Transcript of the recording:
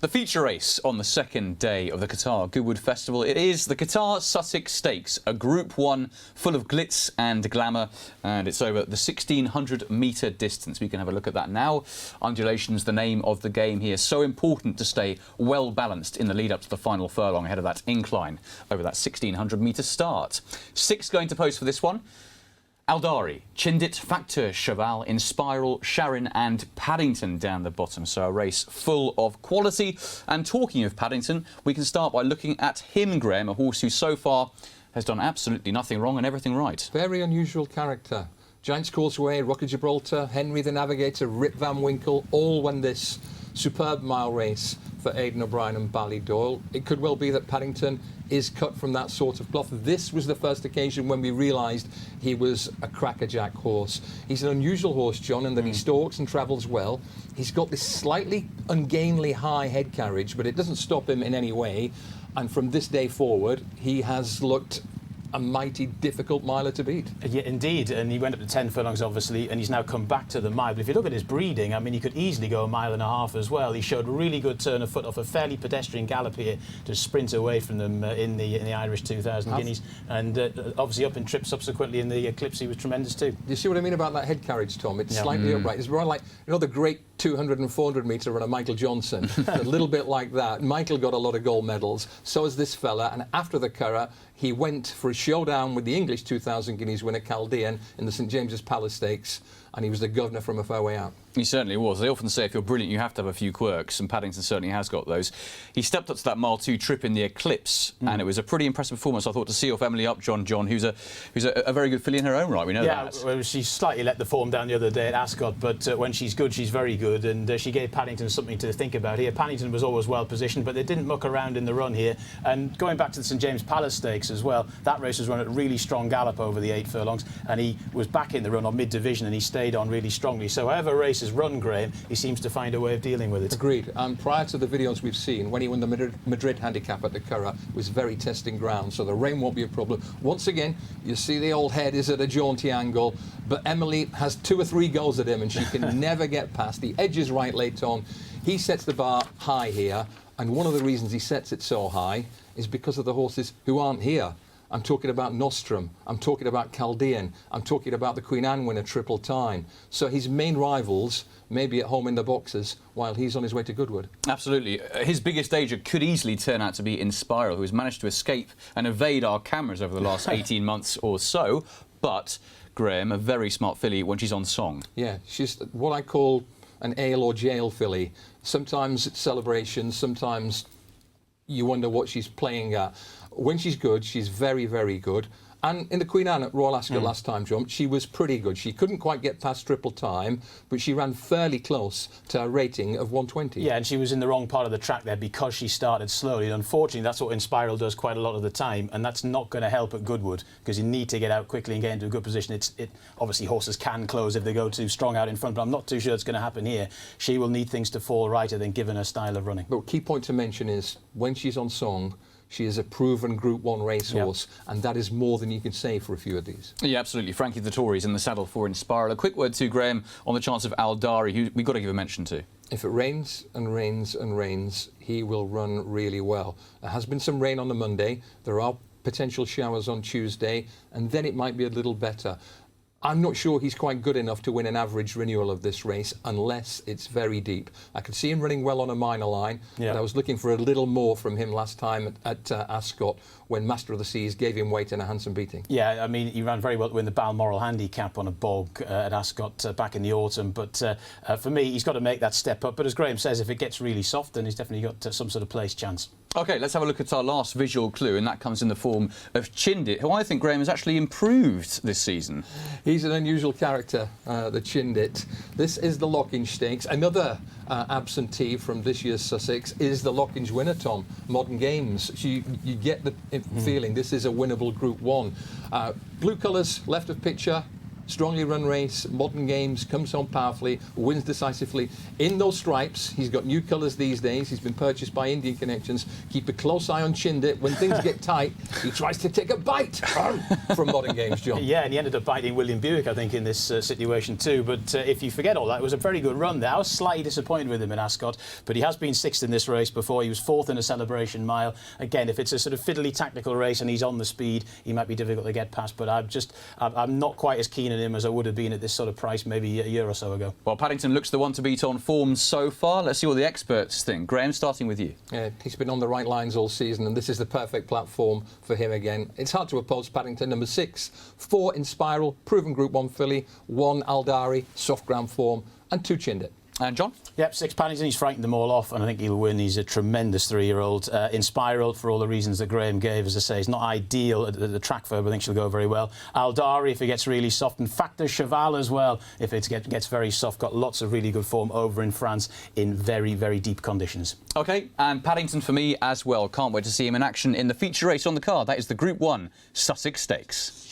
The feature race on the second day of the Qatar Goodwood Festival. It is the Qatar Sussex Stakes, a Group 1 full of glitz and glamour, and it's over the 1,600-metre distance. We can have a look at that now. Undulation's the name of the game here. So important to stay well balanced in the lead up to the final furlong ahead of that incline over that 1,600-metre start. 6 going to post for this one. Aldari, Chindit, Factor, Cheval, Inspiral, Sharon and Paddington down the bottom. So a race full of quality. And talking of Paddington, we can start by looking at him, Graham, a horse who so far has done absolutely nothing wrong and everything right. Very unusual character. Giant's Causeway, Rock of Gibraltar, Henry the Navigator, Rip Van Winkle, all won this superb mile race for Aidan O'Brien and Ballydoyle. It could well be that Paddington is cut from that sort of cloth. This was the first occasion when we realised he was a crackerjack horse. He's an unusual horse, John, in that he stalks and travels well. He's got this slightly ungainly high head carriage, but it doesn't stop him in any way. And from this day forward, he has looked a mighty difficult miler to beat. Yeah, indeed, and he went up to 10 furlongs, obviously, and he's now come back to the mile. But if you look at his breeding, I mean, he could easily go 1.5 miles as well. He showed a really good turn of foot off a fairly pedestrian gallop here to sprint away from them in the Irish 2,000 guineas, and obviously up in trip subsequently in the Eclipse, he was tremendous too. You see what I mean about that head carriage, Tom? It's slightly upright. It's more like, you know, the great 200 and 400 metre runner Michael Johnson, a little bit like that. Michael got a lot of gold medals, so has this fella, and after the Curragh, he went for a showdown with the English 2,000 guineas winner Chaldean in the St James's Palace Stakes, and he was the governor from a fair way out. He certainly was. They often say if you're brilliant, you have to have a few quirks, and Paddington certainly has got those. He stepped up to that mile 2 trip in the Eclipse, and it was a pretty impressive performance, I thought, to see off Emily Upjohn, John, who's a very good filly in her own right. We know that. Yeah, well, she slightly let the form down the other day at Ascot, but when she's good, she's very good, and she gave Paddington something to think about here. Paddington was always well positioned, but they didn't muck around in the run here. And going back to the St James Palace Stakes as well, that race was run at a really strong gallop over the 8 furlongs, and he was back in the run on mid-division, and he stayed on really strongly. So however a race is run, Graham, he seems to find a way of dealing with it. Agreed. And prior to the videos we've seen, when he won the Madrid handicap at the Curragh, it was very testing ground, so the rain won't be a problem. Once again, you see the old head is at a jaunty angle, but Emily has 2 or 3 goes at him, and she can never get past. The edge is right late on. He sets the bar high here, and one of the reasons he sets it so high is because of the horses who aren't here. I'm talking about Nostrum, I'm talking about Chaldean, I'm talking about the Queen Anne winner Triple Time. So his main rivals may be at home in the boxes while he's on his way to Goodwood. Absolutely. His biggest danger could easily turn out to be Inspiral, who has managed to escape and evade our cameras over the last 18 months or so. But, Graham, a very smart filly when she's on song. Yeah, she's what I call an ale or jail filly. Sometimes it's celebrations, sometimes you wonder what she's playing at. When she's good, she's very, very good. And in the Queen Anne at Royal Ascot last time, John, she was pretty good. She couldn't quite get past Triple Time, but she ran fairly close to a rating of 120. Yeah, and she was in the wrong part of the track there because she started slowly. And unfortunately, that's what Inspiral does quite a lot of the time, and that's not going to help at Goodwood because you need to get out quickly and get into a good position. Obviously, horses can close if they go too strong out in front, but I'm not too sure it's going to happen here. She will need things to fall right, I think, given her style of running. But key point to mention is when she's on song, she is a proven Group 1 racehorse, and that is more than you can say for a few of these. Yeah, absolutely. Frankie the Tory's in the saddle for Inspiral. A quick word to Graham on the chance of Aldari, who we've got to give a mention to. If it rains and rains and rains, he will run really well. There has been some rain on the Monday. There are potential showers on Tuesday, and then it might be a little better. I'm not sure he's quite good enough to win an average renewal of this race unless it's very deep. I could see him running well on a minor line, but I was looking for a little more from him last time at Ascot when Master of the Seas gave him weight in a handsome beating. Yeah, I mean, he ran very well to win the Balmoral handicap on a bog at Ascot back in the autumn, but for me, he's got to make that step up. But as Graham says, if it gets really soft, then he's definitely got some sort of place chance. OK, let's have a look at our last visual clue, and that comes in the form of Chindit, who I think, Graham, has actually improved this season. He's an unusual character, the Chindit. This is the Lockinge Stakes. Another absentee from this year's Sussex is the Lockinge winner, Tom. Modern Games. You get the feeling this is a winnable Group 1. Blue colours left of picture. strongly run race, modern games, comes on powerfully, wins decisively. In those stripes, he's got new colours these days. He's been purchased by Indian connections. Keep a close eye on Chindit. When things get tight, he tries to take a bite from modern games, John. Yeah, and he ended up biting William Buick, I think, in this situation too. But if you forget all that, it was a very good run there. I was slightly disappointed with him in Ascot, but he has been sixth in this race before. He was fourth in a Celebration Mile. Again, if it's a sort of fiddly tactical race and he's on the speed, he might be difficult to get past. But I'm not quite as keen on him as I would have been at this sort of price maybe a year or so ago. Well, Paddington looks the one to beat on form so far. Let's see what the experts think. Graham, starting with you. Yeah, he's been on the right lines all season, and this is the perfect platform for him again. It's hard to oppose Paddington. Number 6, 4 in Spiral, proven Group 1 filly, 1 Aldari, soft ground form, and 2 Chindit. And John? Yep, 6 Paddington, he's frightened them all off, and I think he'll win. He's a tremendous 3-year-old. In Spiral, for all the reasons that Graham gave, as I say, he's not ideal at the track for her, but I think she'll go very well. Aldari, if it gets really soft, and Factor Cheval as well, if it gets very soft. Got lots of really good form over in France in very, very deep conditions. OK, and Paddington for me as well. Can't wait to see him in action in the feature race on the card. That is the Group 1 Sussex Stakes.